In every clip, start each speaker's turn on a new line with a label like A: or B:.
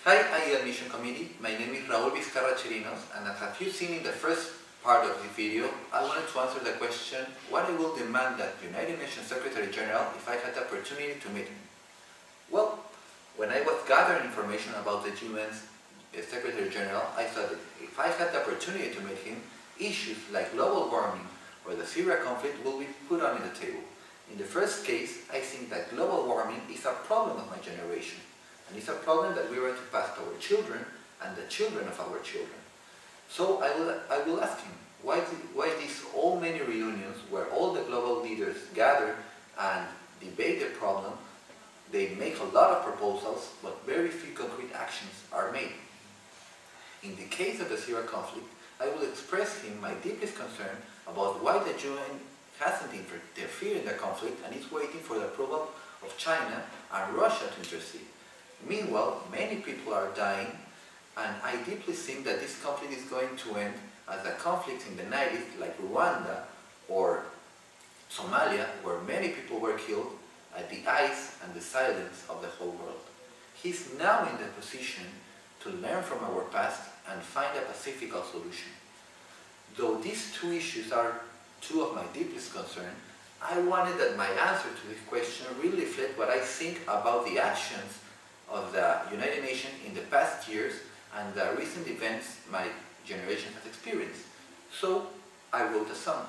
A: Hi IE Admission Committee, my name is Raúl Vizcarra Chirinos, and as you seen in the first part of the video, I wanted to answer the question what I will demand that United Nations Secretary General if I had the opportunity to meet him. Well, when I was gathering information about the UN's Secretary General, I thought that if I had the opportunity to meet him, issues like global warming or the Syria conflict will be put on the table. In the first case, I think that global warming is a problem of my generation. And it's a problem that we are to pass to our children and the children of our children. So I will ask him, why these all many reunions where all the global leaders gather and debate the problem, they make a lot of proposals, but very few concrete actions are made. In the case of the Syria conflict, I will express him my deepest concern about why the UN hasn't interfered in the conflict and is waiting for the approval of China and Russia to intercede. Meanwhile, many people are dying, and I deeply think that this conflict is going to end as the conflicts in the 90s, like Rwanda or Somalia, where many people were killed, at the eyes and the silence of the whole world. He's now in the position to learn from our past and find a pacifical solution. Though these two issues are two of my deepest concerns, I wanted that my answer to this question really reflect what I think about the actions of the United Nations in the past years and the recent events my generation has experienced. So I wrote a song.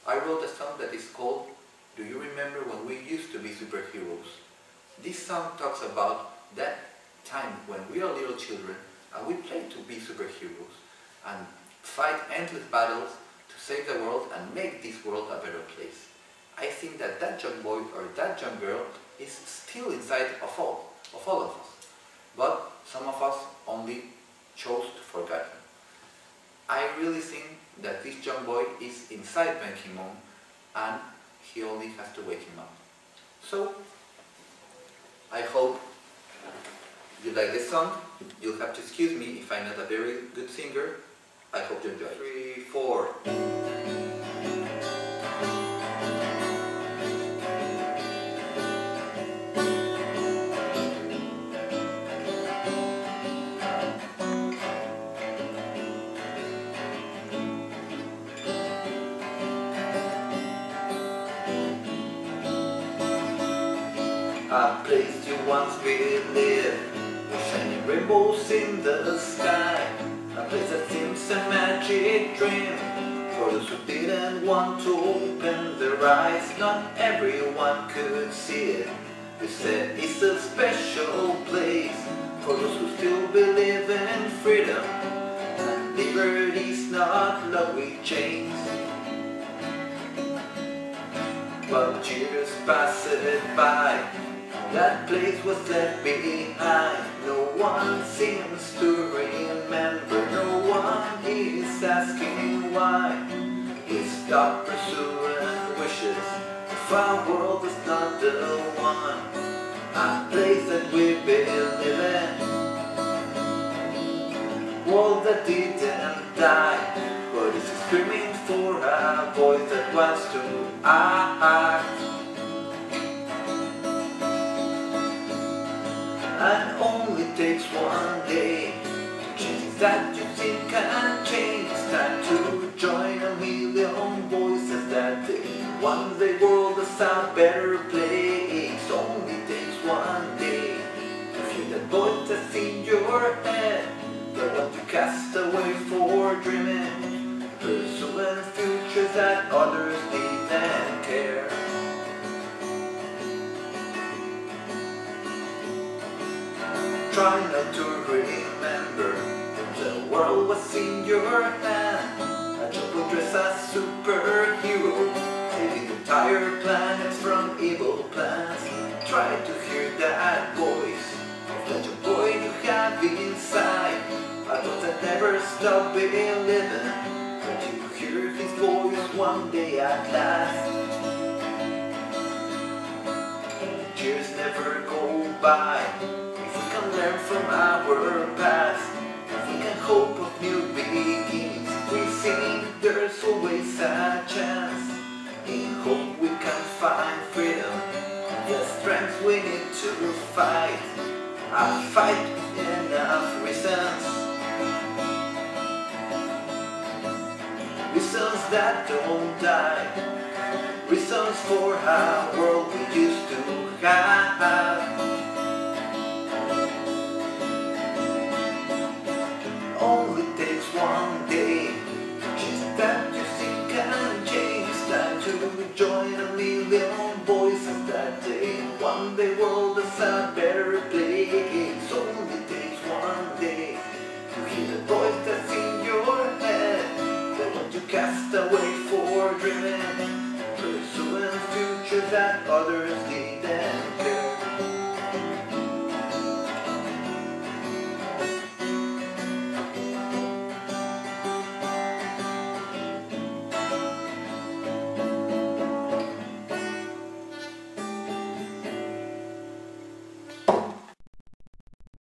A: I wrote a song that is called "Do You Remember When We Used to Be Superheroes?" This song talks about that time when we are little children and we play to be superheroes and fight endless battles to save the world and make this world a better place. I think that that young boy or that young girl is still inside of all of us, but some of us only chose to forget him. I really think that this young boy is inside Ban Ki-moon and he only has to wake him up. So, I hope you like this song. You'll have to excuse me if I'm not a very good singer. I hope you enjoy it. 3, 4. A place you once believed, with shining rainbows in the sky. A place that seems a magic dream for those who didn't want to open their eyes. Not everyone could see it. You said it's a special place for those who still believe in freedom. And liberty's not love with chains. But years passed by. That place was left behind. No one seems to remember. No one is asking why. We stop pursuing wishes if our world is not the one. A place that we believe in. World that didn't die, but is screaming for a voice that wants to act. And only takes one day to change that you think can change. It's time to join a million voices that they want the world as a better place. Only takes one day to hear that voice that's in your head, the one you cast away for dreaming, pursuing futures that others didn't care. Try not to remember that the world was in your hand. A job would dress as superhero, saving entire planets from evil plans. Try to hear that voice of that young boy you have inside. A voice that never stopped believing, but you hear his voice one day at last. Years never go by. Learn from our past. If we can hope of new beginnings, we think there's always a chance. In hope we can find freedom, the strength we need to fight. I fight enough reasons, reasons that don't die, reasons for our world we used to have. Only takes one day, just that you think and change, time to join a million voices that day. One day world is a better place. Only takes one day to hear the voice that's in your head, the one you cast away for dreaming, pursuing future that others did.